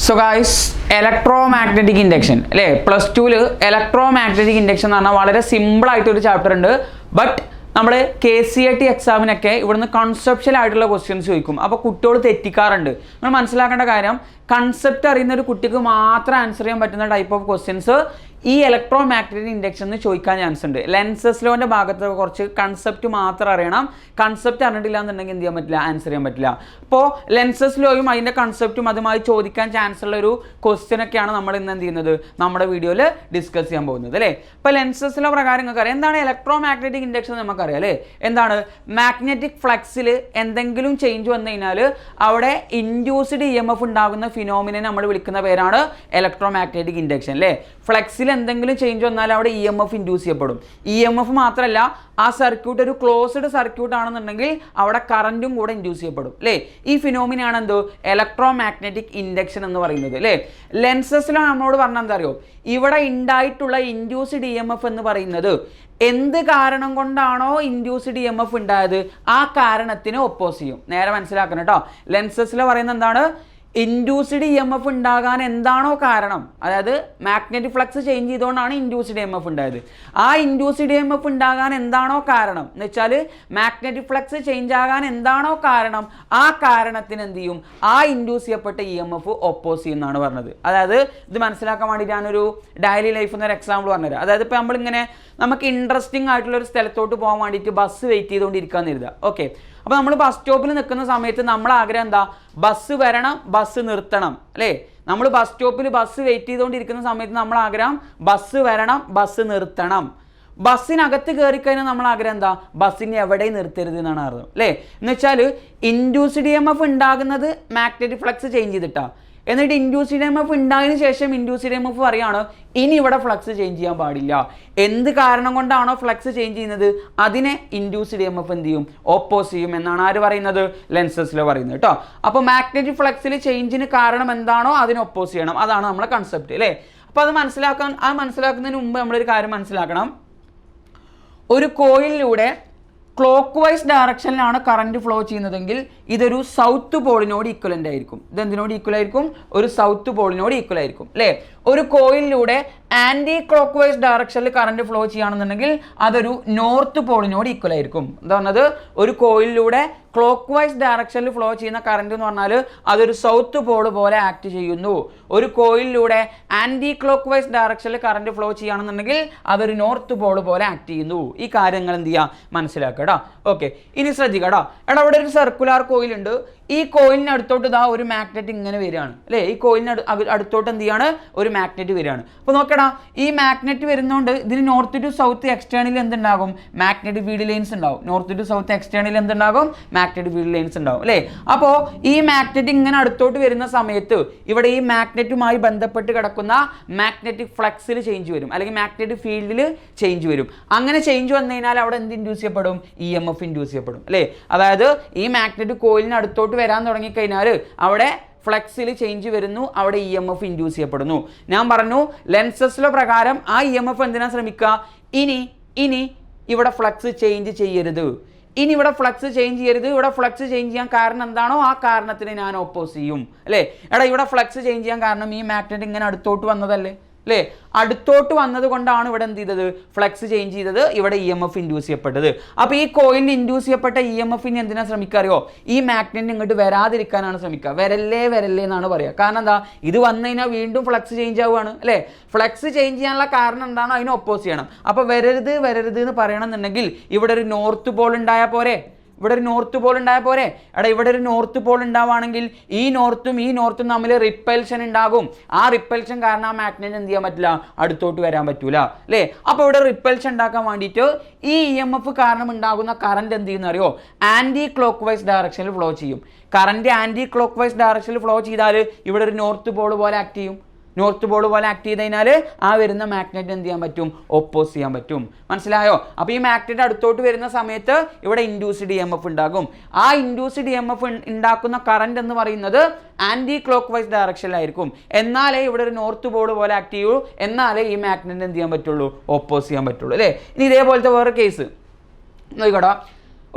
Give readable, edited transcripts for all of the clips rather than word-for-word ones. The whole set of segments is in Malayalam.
സോ ഗായ്സ് ഇലക്ട്രോമാഗ്നറ്റിക് ഇൻഡക്ഷൻ അല്ലേ പ്ലസ് ടുവിൽ ഇലക്ട്രോമാഗ്നറ്റിക് ഇൻഡക്ഷൻ എന്ന് പറഞ്ഞാൽ വളരെ സിമ്പിളായിട്ടൊരു ചാപ്റ്റർ ഉണ്ട്. ബട്ട് നമ്മൾ KCET എക്സാമിനൊക്കെ ഇവിടുന്ന് കൺസെപ്ഷ്യൽ ആയിട്ടുള്ള ക്വസ്റ്റ്യൻസ് ചോദിക്കും. അപ്പോൾ കുട്ടികൾ തെറ്റിക്കാറുണ്ട്. നിങ്ങൾ മനസ്സിലാക്കേണ്ട കാര്യം കൺസെപ്റ്റ് അറിയുന്ന ഒരു കുട്ടിക്ക് മാത്രം ആൻസർ ചെയ്യാൻ പറ്റുന്ന ടൈപ്പ് ഓഫ് ക്വസ്റ്റ്യൻസ് ഈ ഇലക്ട്രോമാഗ്നറ്റിക് ഇൻഡക്ഷൻ എന്ന് ചോദിക്കാൻ ചാൻസ് ഉണ്ട്. ലെൻസസ് ലോൻ്റെ ഭാഗത്ത് കുറച്ച് കൺസെപ്റ്റ് മാത്രം അറിയണം. കൺസെപ്റ്റ് അറിഞ്ഞിട്ടില്ല എന്നുണ്ടെങ്കിൽ എന്ത് ചെയ്യാൻ പറ്റില്ല, ആൻസർ ചെയ്യാൻ പറ്റില്ല. അപ്പോൾ ലെൻസസ് ലോയും അതിൻ്റെ കൺസെപ്റ്റും അതുമായി ചോദിക്കാൻ ചാൻസ് ഉള്ള ഒരു ക്വസ്റ്റ്യൻ ഒക്കെയാണ് നമ്മൾ ഇന്ന് എന്ത് ചെയ്യുന്നത്, നമ്മുടെ വീഡിയോയിൽ ഡിസ്കസ് ചെയ്യാൻ പോകുന്നത് അല്ലേ. ഇപ്പോൾ ലെൻസസ് ലോ പ്രകാരം നിങ്ങൾക്ക് അറിയാം എന്താണ് ഇലക്ട്രോമാഗ്നറ്റിക് ഇൻഡക്ഷൻ നമുക്കറിയാം അല്ലേ. എന്താണ് മാഗ്നറ്റിക് ഫ്ലക്സിൽ എന്തെങ്കിലും ചേഞ്ച് വന്നു കഴിഞ്ഞാൽ അവിടെ ഇൻഡ്യൂസ്ഡ് EMF ഉണ്ടാകുന്ന ഫിനോമിനെ നമ്മൾ വിളിക്കുന്ന പേരാണ് ഇലക്ട്രോമാഗ്നറ്റിക് ഇൻഡക്ഷൻ അല്ലേ. ഫ്ലക്സിൽ എന്തെങ്കിലും ചേഞ്ച് വന്നാൽ അവിടെ EMF ഇൻഡ്യൂസ് ചെയ്യപ്പെടും. EMF മാത്രമല്ല ആ സർക്യൂട്ട് ഒരു ക്ലോസ്ഡ് സർക്യൂട്ട് ആണെന്നുണ്ടെങ്കിൽ അവിടെ കറൻറ്റും കൂടെ ഇൻഡ്യൂസ് ചെയ്യപ്പെടും അല്ലേ. ഈ ഫിനോമിനാണ് എന്തോ ഇലക്ട്രോമാഗ്നറ്റിക് ഇൻഡക്ഷൻ എന്ന് പറയുന്നത് അല്ലേ. ലെൻസസിലോ നമ്മളോട് പറഞ്ഞാൽ എന്താ അറിയോ, ഇവിടെ ഉണ്ടായിട്ടുള്ള ഇൻഡ്യൂസ്ഡ് EMF എന്ന് പറയുന്നത് എന്ത് കാരണം കൊണ്ടാണോ ഇൻഡ്യൂസ്ഡ് EMF ഉണ്ടായത് ആ കാരണത്തിന് ഒപ്പോസ് ചെയ്യും. നേരെ മനസ്സിലാക്കണം കേട്ടോ. ലെൻസസിൽ പറയുന്നത് എന്താണ്, ഇൻഡ്യൂസ്ഡ് EMF ഉണ്ടാകാൻ എന്താണോ കാരണം, അതായത് മാഗ്നറ്റിക് ഫ്ലക്സ് ചേഞ്ച് ചെയ്തുകൊണ്ടാണ് ഇൻഡ്യൂസ്ഡ് EMF ഉണ്ടായത്. ആ ഇൻഡ്യൂസ്ഡ് EMF ഉണ്ടാകാൻ എന്താണോ കാരണം എന്ന് വെച്ചാൽ മാഗ്നറ്റിക് ഫ്ലക്സ് ചേഞ്ച് ആകാൻ എന്താണോ കാരണം ആ കാരണത്തിന് എന്ത് ചെയ്യും, ആ ഇൻഡ്യൂസ് ചെയ്യപ്പെട്ട EMF ഒപ്പോസ് ചെയ്യുന്നതാണ് പറഞ്ഞത്. അതായത് ഇത് മനസ്സിലാക്കാൻ വേണ്ടിയിട്ട് ഞാനൊരു ഡെയിലി ലൈഫ് എന്നൊരു എക്സാമ്പിൾ പറഞ്ഞുതരാം. അതായത് ഇപ്പോൾ നമ്മളിങ്ങനെ നമുക്ക് ഇൻട്രസ്റ്റിംഗ് ആയിട്ടുള്ള ഒരു സ്ഥലത്തോട്ട് പോകാൻ വേണ്ടിയിട്ട് ബസ് വെയിറ്റ് ചെയ്തുകൊണ്ടിരിക്കാന്ന് കരുതുക. ഓക്കെ, അപ്പോൾ നമ്മൾ ബസ് സ്റ്റോപ്പിൽ നിൽക്കുന്ന സമയത്ത് നമ്മൾ ആഗ്രഹം എന്താ, ബസ് വരണം, ബസ് നിർത്തണം അല്ലേ. നമ്മൾ ബസ് സ്റ്റോപ്പിൽ ബസ് വെയിറ്റ് ചെയ്തുകൊണ്ടിരിക്കുന്ന സമയത്ത് നമ്മൾ ആഗ്രഹം ബസ് വരണം, ബസ് നിർത്തണം. ബസ്സിനകത്ത് കയറിക്കഴിഞ്ഞാൽ നമ്മൾ ആഗ്രഹം എന്താ, ബസ്സിനെ എവിടെയും നിർത്തരുത് എന്നാണ് അർത്ഥം അല്ലേ. എന്ന് വെച്ചാൽ ഇൻഡ്യൂസ്ഡ് EMF ഉണ്ടാകുന്നത് മാഗ്നറ്റിക് ഫ്ലക്സ് ചേഞ്ച് ചെയ്തിട്ടാണ്. എന്നിട്ട് ഇൻഡ്യൂസ്ഡ് EMF ഉണ്ടായതിനു ശേഷം ഇൻഡ്യൂസ്ഡ് EMF പറയാണ് ഇനി ഇവിടെ ഫ്ലക്സ് ചേഞ്ച് ചെയ്യാൻ പാടില്ല. എന്ത് കാരണം കൊണ്ടാണോ ഫ്ലക്സ് ചേഞ്ച് ചെയ്യുന്നത് അതിനെ ഇൻഡ്യൂസ്ഡ് EMF എന്ത് ചെയ്യും, ഓപ്പോസ് ചെയ്യും എന്നാണ് ആര് പറയുന്നത്, ലെൻസസിൽ പറയുന്നത് കേട്ടോ. അപ്പോൾ മാഗ്നറ്റിക് ഫ്ലക്സിൽ ചേഞ്ചിന് കാരണം എന്താണോ അതിനെ ഒപ്പോസ് ചെയ്യണം, അതാണ് നമ്മളെ കൺസെപ്റ്റ് അല്ലേ. അപ്പോൾ അത് മനസ്സിലാക്കുന്നതിന് മുമ്പ് നമ്മളൊരു കാര്യം മനസ്സിലാക്കണം. ഒരു കോയിലിലൂടെ ക്ലോക്ക് വൈസ് ഡയറക്ഷനിലാണ് കറണ്ട് ഫ്ലോ ചെയ്യുന്നതെങ്കിൽ ഇതൊരു സൗത്ത് പോളിനോട് ഈക്വലൻ്റ് ആയിരിക്കും. ഇതെന്തിനോട് ഈക്വൽ ആയിരിക്കും, ഒരു സൗത്ത് പോളിനോട് ഈക്വൽ ആയിരിക്കും അല്ലേ. ഒരു കോയിലിലൂടെ ആൻറ്റി ക്ലോക്ക് വൈസ് ഡയറക്ഷനിൽ കറണ്ട് ഫ്ലോ ചെയ്യുകയാണെന്നുണ്ടെങ്കിൽ അതൊരു നോർത്ത് പോളിനോട് ഈക്വൽ ആയിരിക്കും. എന്താ പറഞ്ഞത്, ഒരു കോയിലിലൂടെ ക്ലോക്ക് വൈസ് ഡയറക്ഷനിൽ ഫ്ലോ ചെയ്യുന്ന കറണ്ട് എന്ന് പറഞ്ഞാൽ അതൊരു സൗത്ത് പോൾ പോലെ ആക്ട് ചെയ്യുന്നു. ഒരു കോയിലിലൂടെ ആൻറ്റി ക്ലോക്ക് വൈസ് ഡയറക്ഷനിൽ കറണ്ട് ഫ്ലോ ചെയ്യുകയാണെന്നുണ്ടെങ്കിൽ അതൊരു നോർത്ത് പോൾ പോലെ ആക്ട് ചെയ്യുന്നു. ഈ കാര്യങ്ങൾ എന്ത് ചെയ്യുക, മനസ്സിലാക്കുക കേട്ടോ. ഓക്കെ, ഇനി ശ്രദ്ധിക്കട്ടോ. എടാ ഇവിടെ ഒരു സർക്കുലാർ കോയിൽ ഉണ്ട്. ഈ കോയിലിന് അടുത്തോട്ട് ഇതാ ഒരു മാഗ്നറ്റ് ഇങ്ങനെ വരികയാണ് അല്ലേ. ഈ കോയിലിന് അടുത്തോട്ട് എന്ത് ചെയ്യാണ്, ഒരു മാഗ്നറ്റ് വരികയാണ്. അപ്പോൾ നോക്കടാ, ഈ മാഗ്നറ്റ് വരുന്നതുകൊണ്ട് ഇതിന് നോർത്ത് ടു സൗത്ത് എക്സ്റ്റേണിൽ എന്തുണ്ടാകും, മാഗ്നറ്റിക് ഫീൽഡ് ലൈൻസ് ഉണ്ടാവും. നോർത്ത് ടു സൗത്ത് എക്സ്റ്റേണിൽ എന്തുണ്ടാകും, മാഗ്നറ്റിക് ഫീൽഡ് ലൈൻസ് ഉണ്ടാവും അല്ലേ. അപ്പോൾ ഈ മാഗ്നറ്റ് ഇങ്ങനെ അടുത്തോട്ട് വരുന്ന സമയത്ത് ഇവിടെ ഈ മാഗ്നറ്റുമായി ബന്ധപ്പെട്ട് കിടക്കുന്ന മാഗ്നറ്റിക് ഫ്ലക്സിൽ ചേഞ്ച് വരും, അല്ലെങ്കിൽ മാഗ്നറ്റിക് ഫീൽഡിൽ ചേഞ്ച് വരും. അങ്ങനെ ചേഞ്ച് വന്നു കഴിഞ്ഞാൽ അവിടെ എന്ത് ഇൻഡ്യൂസ് ചെയ്യപ്പെടും, EMF ഇൻഡ്യൂസ് ചെയ്യപ്പെടും അല്ലേ. അതായത് ഈ മാഗ്നറ്റ് കോയിലിന് അടുത്തോട്ട് വരാൻ തുടങ്ങിക്കഴിഞ്ഞാൽ അവിടെ ഫ്ലക്സിൽ ചേഞ്ച് വരുന്നു, അവിടെ EMF ഇൻഡ്യൂസ് ചെയ്യപ്പെടുന്നു. ഞാൻ പറഞ്ഞു ലെൻസസിലെ പ്രകാരം ആ EMF എന്തിനാ ശ്രമിക്കുക, ഇനി ഇവിടെ ഫ്ലക്സ് ചേഞ്ച് ചെയ്യരുത്, ഇനി ഇവിടെ ഫ്ലക്സ് ചേഞ്ച് ചെയ്യരുത്. ഇവിടെ ഫ്ലക്സ് ചേഞ്ച് ചെയ്യാൻ കാരണം എന്താണോ ആ കാരണത്തിന് ഞാൻ ഓപ്പോസ് ചെയ്യും അല്ലേ. എടാ ഇവിടെ ഫ്ലക്സ് ചേഞ്ച് ചെയ്യാൻ കാരണം ഈ മാഗ്നറ്റ് ഇങ്ങനെ അടുത്തോട്ട് വന്നതല്ലേ അല്ലേ. അടുത്തോട്ട് വന്നത് കൊണ്ടാണ് ഇവിടെ എന്ത് ചെയ്തത്, ഫ്ലക്സ് ചേഞ്ച് ചെയ്തത്, ഇവിടെ EMF ഇൻഡ്യൂസ് ചെയ്യപ്പെട്ടത്. അപ്പോൾ ഈ കോയിലിന് ഇൻഡ്യൂസ് ചെയ്യപ്പെട്ട EMF-ന് എന്തിനാ ശ്രമിക്കാറിയോ, ഈ മാഗ്നറ്റ് ഇങ്ങോട്ട് വരാതിരിക്കാനാണ് ശ്രമിക്കുക. വരല്ലേ എന്നാണ് പറയുക. കാരണം എന്താ, ഇത് വന്നു കഴിഞ്ഞാൽ വീണ്ടും ഫ്ലക്സ് ചേഞ്ച് ആവുകയാണ് അല്ലേ. ഫ്ലക്സ് ചേഞ്ച് ചെയ്യാനുള്ള കാരണം എന്താണോ അതിനെ ഒപ്പോസ് ചെയ്യണം. അപ്പോൾ വരരുത് എന്ന് പറയണമെന്നുണ്ടെങ്കിൽ ഇവിടെ ഒരു നോർത്ത് പോൾ ഉണ്ടായാൽ പോരെ, ഇവിടെ ഒരു നോർത്ത് പോൾ ഉണ്ടായാൽ പോരെ. എടാ ഇവിടെ ഒരു നോർത്ത് പോൾ ഉണ്ടാവുകയാണെങ്കിൽ ഈ നോർത്തും തമ്മിൽ റിപ്പൽഷൻ ഉണ്ടാകും. ആ റിപ്പൽഷൻ കാരണം ആ മാഗ്നറ്റ് എന്ത് ചെയ്യാൻ പറ്റില്ല, അടുത്തോട്ട് വരാൻ പറ്റൂല അല്ലേ. അപ്പോൾ ഇവിടെ റിപ്പൽഷൻ ഉണ്ടാക്കാൻ വേണ്ടിയിട്ട് ഈ EMF കാരണം ഉണ്ടാകുന്ന കറണ്ട് എന്ത് ചെയ്യുന്ന അറിയോ, ആൻറ്റി ക്ലോക്ക് വൈസ് ഡയറക്ഷനിൽ ഫ്ലോ ചെയ്യും. കറണ്ട് ആൻറ്റി ക്ലോക്ക് വൈസ് ഡയറക്ഷനിൽ ഫ്ലോ ചെയ്താൽ ഇവിടെ ഒരു നോർത്ത് പോൾ പോലെ ആക്ട് ചെയ്യും. നോർത്ത് പോൾ പോലെ ആക്ട് ചെയ്ത് കഴിഞ്ഞാൽ ആ വരുന്ന മാഗ്നറ്റ് എന്ത് ചെയ്യാൻ പറ്റും, ഒപ്പോസ് ചെയ്യാൻ പറ്റും. മനസ്സിലായോ. അപ്പോൾ ഈ മാഗ്നറ്റ് അടുത്തോട്ട് വരുന്ന സമയത്ത് ഇവിടെ ഇൻഡ്യൂസ്ഡ് EMF ഉണ്ടാകും. ആ ഇൻഡ്യൂസ്ഡ് EMF ഉണ്ടാക്കുന്ന കറണ്ട് എന്ന് പറയുന്നത് ആൻറ്റി ക്ലോക്ക് വൈസ് ഡയറക്ഷനിലായിരിക്കും. എന്നാലേ ഇവിടെ ഒരു നോർത്ത് പോൾ പോലെ ആക്ട് ചെയ്യൂ, എന്നാലേ ഈ മാഗ്നറ്റ് എന്ത് ചെയ്യാൻ പറ്റുള്ളൂ, ഒപ്പോസ് ചെയ്യാൻ പറ്റുള്ളൂ അല്ലേ. ഇനി ഇതേപോലത്തെ വേറെ കേസ് നോക്കിക്കോട്ടോ.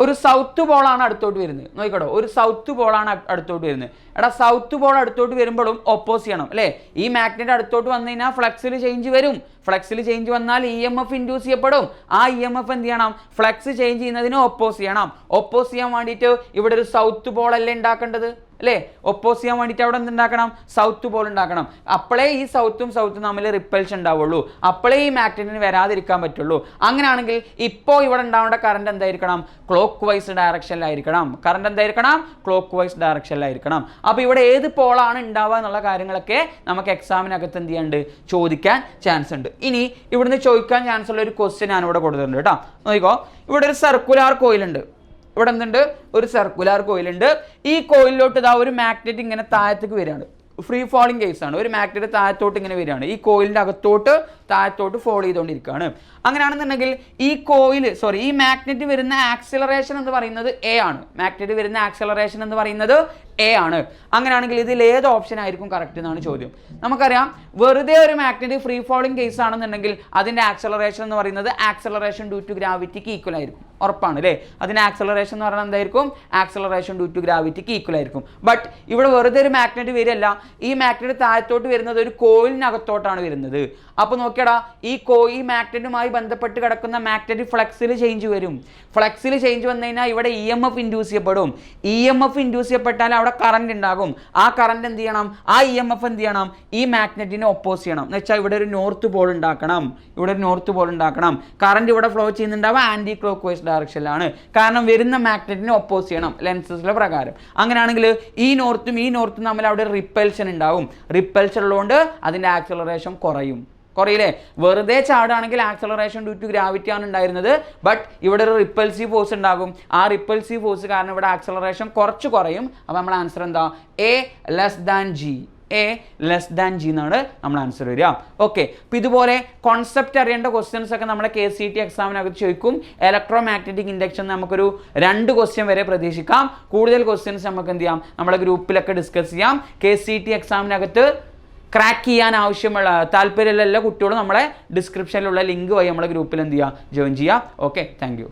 ഒരു സൗത്ത് പോളാണ് അടുത്തോട്ട് വരുന്നത്. നോക്കിക്കോട്ടോ, ഒരു സൗത്ത് പോളാണ് അടുത്തോട്ട് വരുന്നത്. എടാ സൗത്ത് പോൾ അടുത്തോട്ട് വരുമ്പോഴും ഒപ്പോസ് ചെയ്യണം അല്ലേ? ഈ മാഗ്നറ്റ് അടുത്തോട്ട് വന്നു കഴിഞ്ഞാൽ ഫ്ലക്സിൽ ചേഞ്ച് വരും. ഫ്ലക്സിൽ ചേഞ്ച് വന്നാൽ EMF ഇൻഡ്യൂസ് ചെയ്യപ്പെടും. ആ EMF എന്ത് ചെയ്യണം? ഫ്ലക്സ് ചേഞ്ച് ചെയ്യുന്നതിന് ഒപ്പോസ് ചെയ്യണം. ഒപ്പോസ് ചെയ്യാൻ വേണ്ടിയിട്ട് ഇവിടെ ഒരു സൗത്ത് പോൾ അല്ലേ ഉണ്ടാക്കേണ്ടത് അല്ലേ? ഒപ്പോസ് ചെയ്യാൻ വേണ്ടിയിട്ട് അവിടെ എന്തുണ്ടാക്കണം? സൗത്ത് പോൾ ഉണ്ടാക്കണം. അപ്പോഴേ ഈ സൗത്തും തമ്മിൽ റിപ്പൽഷൻ ഉണ്ടാവുള്ളൂ. അപ്പോഴേ ഈ മാഗ്നറ്റിന് വരാതിരിക്കാൻ പറ്റുള്ളൂ. അങ്ങനെയാണെങ്കിൽ ഇപ്പോൾ ഇവിടെ ഉണ്ടാവേണ്ട കറണ്ട് എന്തായിരിക്കണം? ക്ലോക്ക് വൈസ് ഡയറക്ഷനിലായിരിക്കണം. കറണ്ട് എന്തായിരിക്കണം? ക്ലോക്ക് വൈസ് ഡയറക്ഷനിലായിരിക്കണം. അപ്പോൾ ഇവിടെ ഏത് പോളാണ് ഉണ്ടാവുക എന്നുള്ള കാര്യങ്ങളൊക്കെ നമുക്ക് എക്സാമിനകത്ത് എന്ത് ചെയ്യാണ്ട് ചോദിക്കാൻ ചാൻസ് ഉണ്ട്. ഇനി ഇവിടുന്ന് ചോദിക്കാൻ ചാൻസ് ഉള്ള ഒരു ക്വസ്റ്റ്യൻ ഞാനിവിടെ കൊടുത്തിട്ടുണ്ട് കേട്ടോ. നോക്കിക്കോ, ഇവിടെ ഒരു സർക്കുലാർ കോയിലുണ്ട്. ഇവിടെ എന്തുണ്ട്? ഒരു സർക്കുലാർ കോയിലുണ്ട്. ഈ കോയിലിലോട്ട് ഇതാ ഒരു മാഗ്നറ്റ് ഇങ്ങനെ താഴത്തേക്ക് വരികയാണ്. ഫ്രീ ഫോളിങ് കേസാണ്. ഒരു മാഗ്നറ്റ് താഴത്തോട്ട് ഇങ്ങനെ വരികയാണ്. ഈ കോയിലിൻ്റെ അകത്തോട്ട് താഴത്തോട്ട് ഫോൾ ചെയ്തുകൊണ്ടിരിക്കുകയാണ്. അങ്ങനെയാണെന്നുണ്ടെങ്കിൽ ഈ മാഗ്നറ്റ് വരുന്ന ആക്സിലറേഷൻ എന്ന് പറയുന്നത് A ആണ്. മാഗ്നറ്റ് വരുന്ന ആക്സിലറേഷൻ എന്ന് പറയുന്നത് A ആണ്. അങ്ങനെയാണെങ്കിൽ ഇതിൽ ഏത് ഓപ്ഷൻ ആയിരിക്കും കറക്റ്റ് എന്നാണ് ചോദ്യം. നമുക്കറിയാം, വെറുതെ ഒരു മാഗ്നറ്റ് ഫ്രീ ഫോളിങ് കേസ് ആണെന്നുണ്ടെങ്കിൽ അതിൻ്റെ ആക്സിലറേഷൻ എന്ന് പറയുന്നത് ആക്സിലറേഷൻ ഡ്യൂ ടു ഗ്രാവിറ്റിക്ക് ഈക്വൽ ആയിരിക്കും. ഉറപ്പാണ് അല്ലേ? അതിന് ആക്സിലറേഷൻ എന്ന് പറഞ്ഞാൽ എന്തായിരിക്കും? ആക്സിലറേഷൻ ഡ്യൂ ടു ഗ്രാവിറ്റിക്ക് ഈക്വൽ ആയിരിക്കും. ബട്ട് ഇവിടെ വെറുതെ ഒരു മാഗ്നറ്റ് വരില്ല. ഈ മാഗ്നറ്റ് താഴത്തോട്ട് വരുന്നത് ഒരു കോയിലിനകത്തോട്ടാണ് വരുന്നത്. അപ്പോൾ നോക്കിയടാ, ഈ മാഗ്നറ്റുമായി ബന്ധപ്പെട്ട് കിടക്കുന്ന മാഗ്നറ്റ് ഫ്ലക്സിൽ ചേഞ്ച് വരും. ഫ്ലക്സിൽ ചേഞ്ച് വന്നു കഴിഞ്ഞാൽ ഇവിടെ EMF ഇൻഡ്യൂസ് ചെയ്യപ്പെടും. EMF ഇൻഡ്യൂസ് ചെയ്യപ്പെട്ടാൽ അവിടെ കറണ്ട് ഉണ്ടാകും. ആ കറണ്ട് എന്ത് ചെയ്യണം? ആ EMF എന്ത് ചെയ്യണം? ഈ മാഗ്നറ്റിനെ ഒപ്പോസ് ചെയ്യണം. എന്ന് വെച്ചാൽ ഇവിടെ ഒരു നോർത്ത് പോൾ ഉണ്ടാക്കണം. കറണ്ട് ഇവിടെ ഫ്ലോ ചെയ്യുന്നുണ്ടാവുക ആൻറ്റി ക്ലോക്ക് വൈസ് ഡയറക്ഷനിലാണ്. കാരണം വരുന്ന മാഗ്നറ്റിനെ ഒപ്പോസ് ചെയ്യണം ലെൻസസിലെ പ്രകാരം. അങ്ങനെയാണെങ്കിൽ ഈ നോർത്തും തമ്മിൽ അവിടെ റിപ്പൽഷൻ ഉണ്ടാവും. റിപ്പൽഷൻ ഉള്ളതുകൊണ്ട് അതിൻ്റെ ആക്സിലറേഷൻ കുറയില്ലേ? വെറുതെ ചാടുകയാണെങ്കിൽ ആക്സിലറേഷൻ ഡ്യൂ ടു ഗ്രാവിറ്റി ആണ് ഉണ്ടായിരുന്നത്. ബട്ട് ഇവിടെ ഒരു റിപ്പൽസീവ് ഫോഴ്സ് ഉണ്ടാകും. ആ റിപ്പൽസീവ് ഫോഴ്സ് കാരണം ഇവിടെ ആക്സിലറേഷൻ കുറച്ച് കുറയും. അപ്പോൾ നമ്മൾ ആൻസർ എന്താ? A ലെസ് ദാൻ G എന്നാണ് നമ്മൾ ആൻസർ വരിക. ഓക്കെ, അപ്പോൾ ഇതുപോലെ കോൺസെപ്റ്റ് അറിയേണ്ട ക്വസ്റ്റ്യൻസ് ഒക്കെ നമ്മുടെ KCET എക്സാമിനകത്ത് ചോദിക്കും. ഇലക്ട്രോ മാഗ്നറ്റിക് ഇൻഡക്ഷൻ നമുക്കൊരു 2 ക്വസ്റ്റ്യൻ വരെ പ്രതീക്ഷിക്കാം. കൂടുതൽ ക്വസ്റ്റ്യൻസ് നമുക്ക് എന്ത് ചെയ്യാം? നമ്മുടെ ഗ്രൂപ്പിലൊക്കെ ഡിസ്കസ് ചെയ്യാം. KCET എക്സാമിനകത്ത് ക്രാക്ക് ചെയ്യാൻ ആവശ്യമുള്ള താല്പര്യമുള്ള എല്ലാ കുട്ടികളും നമ്മളെ ഡിസ്ക്രിപ്ഷനിലുള്ള ലിങ്ക് വഴി നമ്മുടെ ഗ്രൂപ്പിൽ എന്ത് ചെയ്യുക? ജോയിൻ ചെയ്യുക. Okay, thank you.